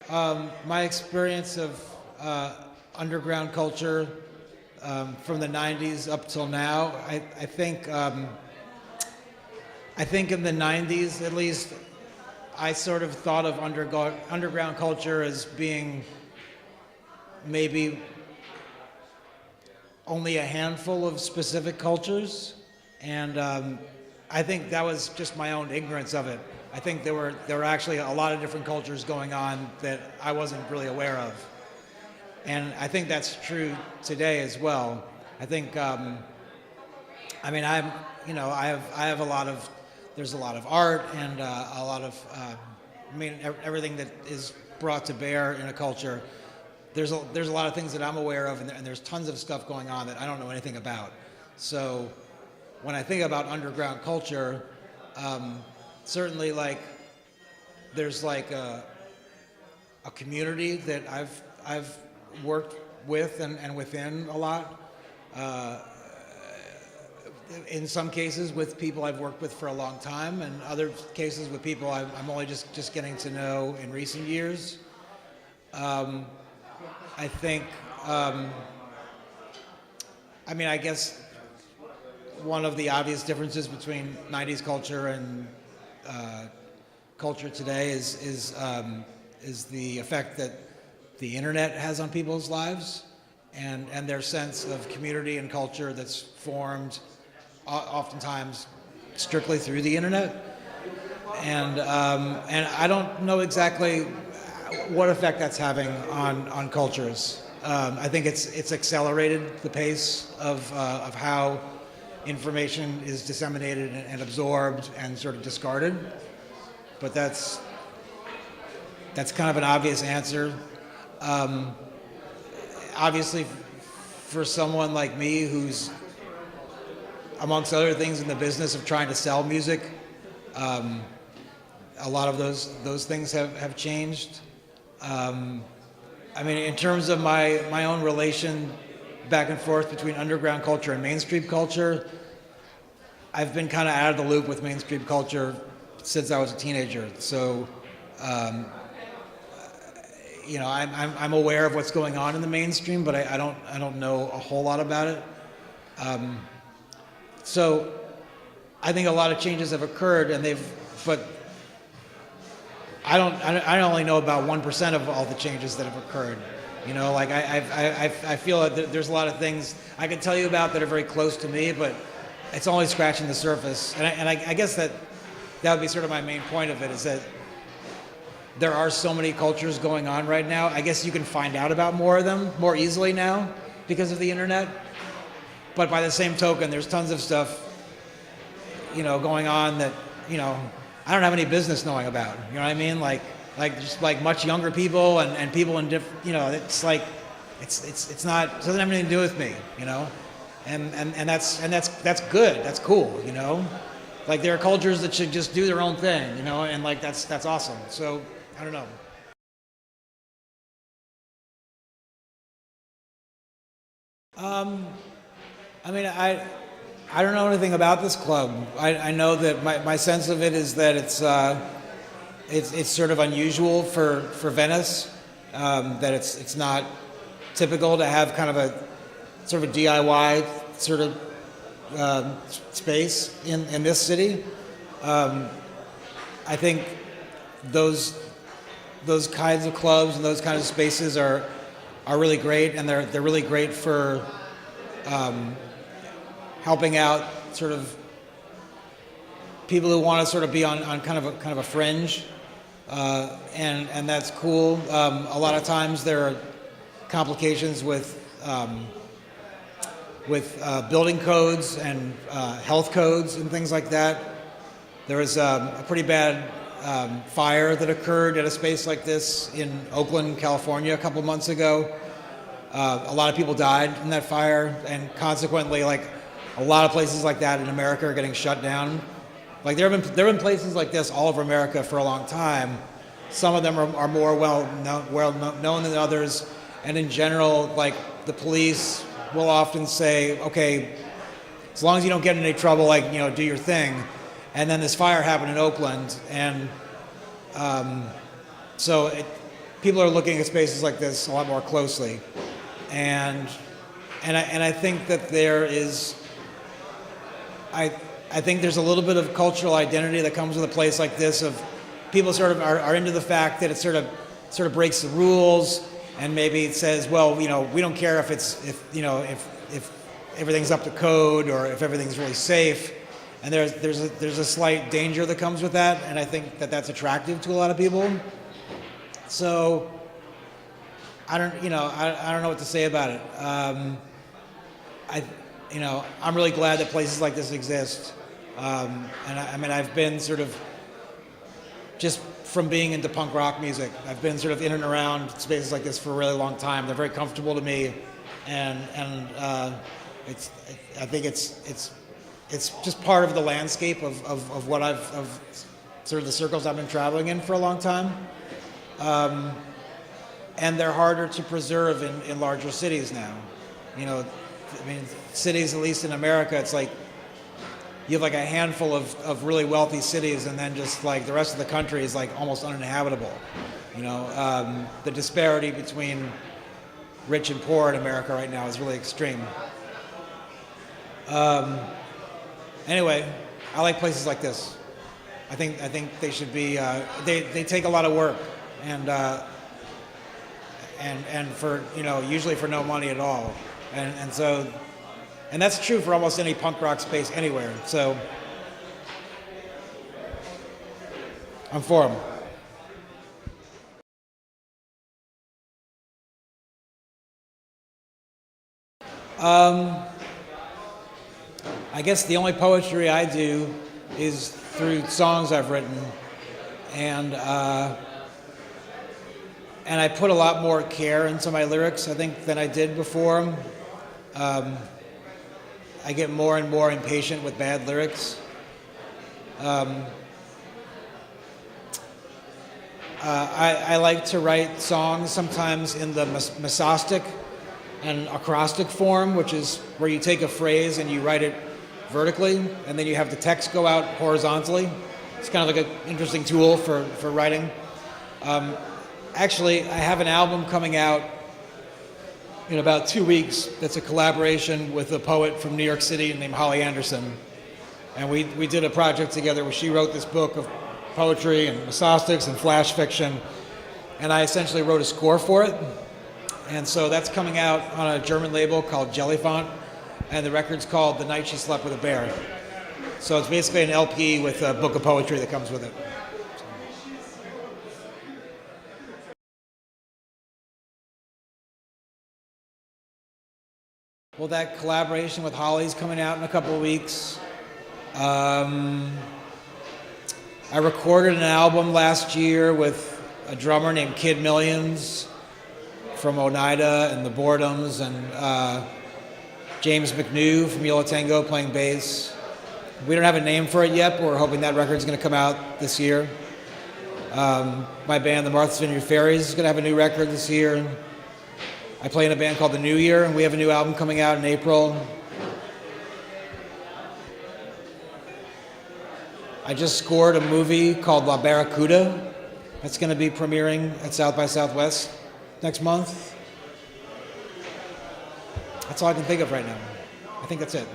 My experience of underground culture from the '90s up till now, I think in the '90s at least, I sort of thought of underground culture as being maybe only a handful of specific cultures, and I think that was just my own ignorance of it. I think there were actually a lot of different cultures going on that I wasn't really aware of, and I think that's true today as well. I think, I mean, I have a lot of, there's a lot of art and a lot of, I mean, everything that is brought to bear in a culture. There's a lot of things that I'm aware of, and there's tons of stuff going on that I don't know anything about. So when I think about underground culture, certainly like there's like a community that I've worked with and within a lot. In some cases with people I've worked with for a long time, and other cases with people I'm only just getting to know in recent years. I think, I mean, I guess one of the obvious differences between '90s culture and culture today is the effect that the internet has on people's lives, and their sense of community and culture that's formed oftentimes strictly through the internet. And I don't know exactly what effect that's having on cultures. I think it's accelerated the pace of how information is disseminated and absorbed and sort of discarded. But that's kind of an obvious answer. Obviously, for someone like me who's, amongst other things, in the business of trying to sell music, a lot of those things have changed. I mean, in terms of my own relation back and forth between underground culture and mainstream culture, I've been kind of out of the loop with mainstream culture since I was a teenager. So, you know, I'm aware of what's going on in the mainstream, but I don't know a whole lot about it. So, I think a lot of changes have occurred, but I only know about 1% of all the changes that have occurred. You know, like I feel that there's a lot of things I can tell you about that are very close to me, but it's only scratching the surface. And I guess that would be sort of my main point of it, is that there are so many cultures going on right now. I guess you can find out about more of them more easily now because of the internet. But by the same token, there's tons of stuff, you know, going on that, you know, I don't have any business knowing about. You know what I mean? Like just like much younger people and people in different, you know, it's like, it's not, it doesn't have anything to do with me, you know? And that's good. That's cool, you know? Like there are cultures that should just do their own thing, you know, and like that's awesome. So, I don't know. I mean, I don't know anything about this club. I know that my sense of it is that it's sort of unusual for Venice, that it's not typical to have kind of a sort of a DIY sort of space in this city. I think those kinds of clubs and those kinds of spaces are really great, and they're really great for helping out sort of people who want to sort of be on kind of a fringe, and that's cool. A lot of times there are complications with building codes and health codes and things like that. There was a pretty bad fire that occurred at a space like this in Oakland, California, a couple months ago. A lot of people died in that fire, and consequently, like a lot of places like that in America are getting shut down. Like there have been places like this all over America for a long time. Some of them are more well known than others, and in general, like the police will often say, okay, as long as you don't get in any trouble, like, you know, do your thing. And then this fire happened in Oakland, and people are looking at spaces like this a lot more closely, and I think that there is, I think there's a little bit of cultural identity that comes with a place like this. Of people sort of are into the fact that it sort of breaks the rules, and maybe it says, well, you know, we don't care if if everything's up to code or if everything's really safe. And there's a slight danger that comes with that, and I think that that's attractive to a lot of people. So I don't know what to say about it. I'm really glad that places like this exist. And I've been sort of, just from being into punk rock music, I've been sort of in and around spaces like this for a really long time. They're very comfortable to me, and I think it's just part of the landscape of what of sort of the circles I've been traveling in for a long time. And they're harder to preserve in larger cities now. You know, I mean, cities, at least in America, it's like you have like a handful of really wealthy cities, and then just like the rest of the country is like almost uninhabitable. You know, the disparity between rich and poor in America right now is really extreme. Anyway, I like places like this. I think they should be. They take a lot of work, and for, you know, usually for no money at all, and that's true for almost any punk rock space anywhere. So I'm for them. I guess the only poetry I do is through songs I've written, and I put a lot more care into my lyrics, I think, than I did before. I get more and more impatient with bad lyrics. I like to write songs sometimes in the mesostic and acrostic form, which is where you take a phrase and you write it vertically, and then you have the text go out horizontally. It's kind of like an interesting tool for writing. Actually, I have an album coming out in about 2 weeks that's a collaboration with a poet from New York City named Holly Anderson. And we did a project together where she wrote this book of poetry and mesostics and flash fiction, and I essentially wrote a score for it. And so that's coming out on a German label called Jellyfont, and the record's called The Night She Slept with a Bear. So it's basically an LP with a book of poetry that comes with it. Well, that collaboration with Holly's coming out in a couple of weeks. I recorded an album last year with a drummer named Kid Millions from Oneida and the Boredoms, and James McNew from Yola Tango playing bass. We don't have a name for it yet, but we're hoping that record's going to come out this year. My band, the Martha's Vineyard Fairies, is going to have a new record this year. I play in a band called The New Year, and we have a new album coming out in April. I just scored a movie called La Barracuda that's going to be premiering at South by Southwest next month. That's all I can think of right now. I think that's it.